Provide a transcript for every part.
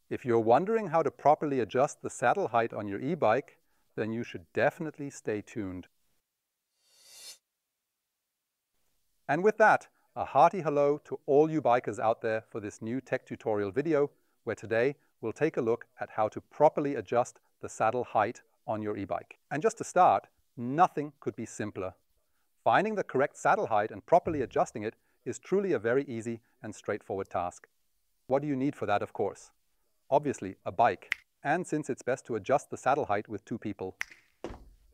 If you're wondering how to properly adjust the saddle height on your e-bike, then you should definitely stay tuned. And with that, a hearty hello to all you bikers out there for this new tech tutorial video, where today we'll take a look at how to properly adjust the saddle height on your e-bike. And just to start, nothing could be simpler. Finding the correct saddle height and properly adjusting it is truly a very easy and straightforward task. What do you need for that, of course? Obviously, a bike, and since it's best to adjust the saddle height with two people.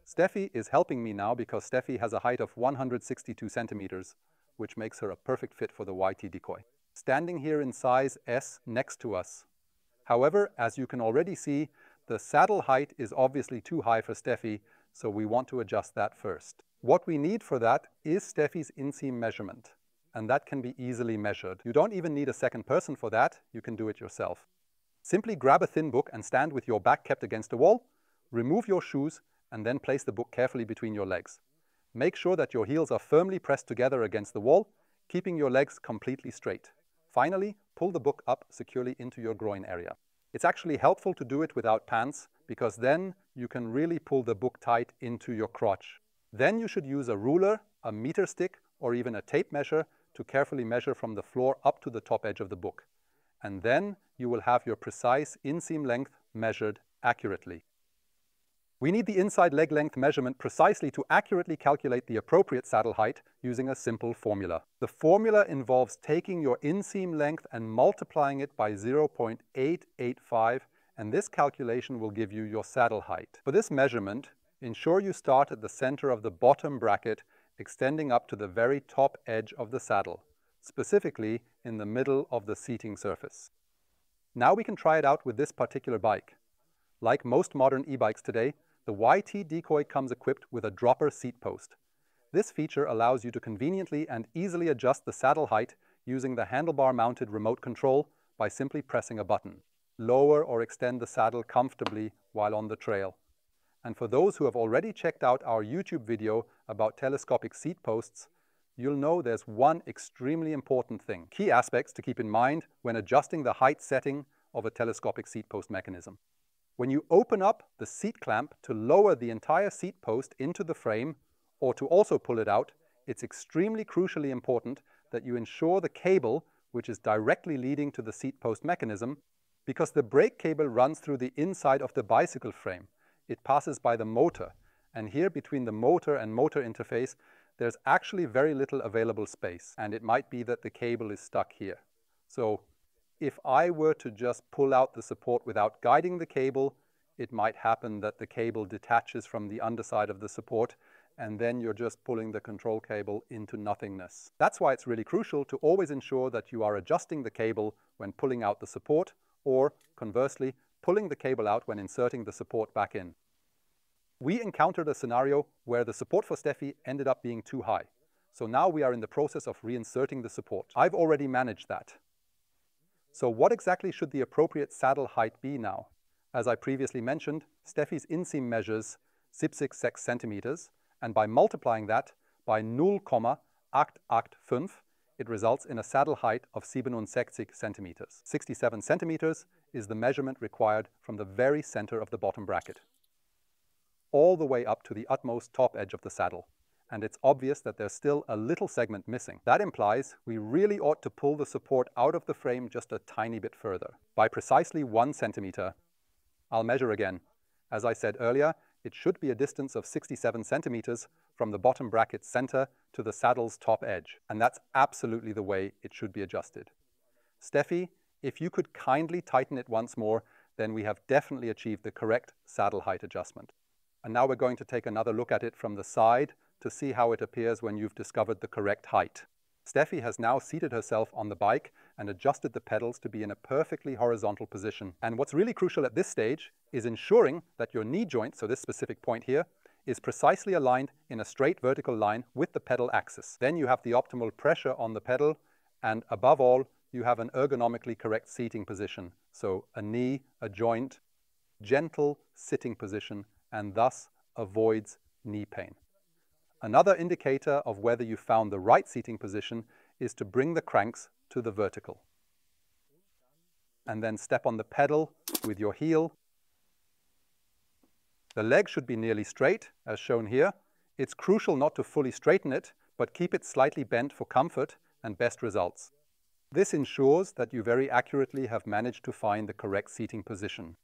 Steffi is helping me now because Steffi has a height of 162 centimeters, which makes her a perfect fit for the YT decoy. Standing here in size S next to us. However, as you can already see, the saddle height is obviously too high for Steffi, so we want to adjust that first. What we need for that is Steffi's inseam measurement, and that can be easily measured. You don't even need a second person for that, you can do it yourself. Simply grab a thin book and stand with your back kept against a wall, remove your shoes, and then place the book carefully between your legs. Make sure that your heels are firmly pressed together against the wall, keeping your legs completely straight. Finally, pull the book up securely into your groin area. It's actually helpful to do it without pants, because then you can really pull the book tight into your crotch. Then you should use a ruler, a meter stick, or even a tape measure to carefully measure from the floor up to the top edge of the book. And then you will have your precise inseam length measured accurately. We need the inside leg length measurement precisely to accurately calculate the appropriate saddle height using a simple formula. The formula involves taking your inseam length and multiplying it by 0.885, and this calculation will give you your saddle height. For this measurement, ensure you start at the center of the bottom bracket, extending up to the very top edge of the saddle, specifically in the middle of the seating surface. Now we can try it out with this particular bike. Like most modern e-bikes today, the YT decoy comes equipped with a dropper seat post. This feature allows you to conveniently and easily adjust the saddle height using the handlebar-mounted remote control by simply pressing a button. Lower or extend the saddle comfortably while on the trail. And for those who have already checked out our YouTube video about telescopic seat posts, you'll know there's one extremely important thing. Key aspects to keep in mind when adjusting the height setting of a telescopic seat post mechanism. When you open up the seat clamp to lower the entire seat post into the frame, or to also pull it out, it's extremely crucially important that you ensure the cable, which is directly leading to the seat post mechanism, because the brake cable runs through the inside of the bicycle frame. It passes by the motor, and here between the motor and motor interface, there's actually very little available space, and it might be that the cable is stuck here. So if I were to just pull out the support without guiding the cable, it might happen that the cable detaches from the underside of the support, and then you're just pulling the control cable into nothingness. That's why it's really crucial to always ensure that you are adjusting the cable when pulling out the support, or conversely, pulling the cable out when inserting the support back in. We encountered a scenario where the support for Steffi ended up being too high. So now we are in the process of reinserting the support. I've already managed that. So what exactly should the appropriate saddle height be now? As I previously mentioned, Steffi's inseam measures 76 centimeters, and by multiplying that by 0,885, it results in a saddle height of 67 centimeters. 67 centimeters is the measurement required from the very center of the bottom bracket, all the way up to the utmost top edge of the saddle. And it's obvious that there's still a little segment missing. That implies we really ought to pull the support out of the frame just a tiny bit further. By precisely 1 centimeter, I'll measure again. As I said earlier, it should be a distance of 67 centimeters from the bottom bracket's center to the saddle's top edge. And that's absolutely the way it should be adjusted. Steffi, if you could kindly tighten it once more, then we have definitely achieved the correct saddle height adjustment. And now we're going to take another look at it from the side to see how it appears when you've discovered the correct height. Steffi has now seated herself on the bike and adjusted the pedals to be in a perfectly horizontal position. And what's really crucial at this stage is ensuring that your knee joint, so this specific point here, is precisely aligned in a straight vertical line with the pedal axis. Then you have the optimal pressure on the pedal, and above all, you have an ergonomically correct seating position. So a knee, a joint, gentle sitting position, and thus avoids knee pain. Another indicator of whether you found the right seating position is to bring the cranks to the vertical. and then step on the pedal with your heel. The leg should be nearly straight, as shown here. It's crucial not to fully straighten it, but keep it slightly bent for comfort and best results. This ensures that you very accurately have managed to find the correct seating position.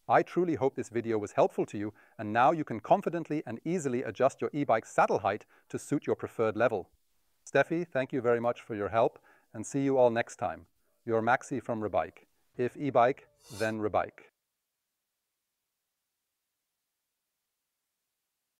I truly hope this video was helpful to you, and now you can confidently and easily adjust your e-bike's saddle height to suit your preferred level. Steffi, thank you very much for your help, and see you all next time. Your Maxi from Rebike. If e-bike, then Rebike.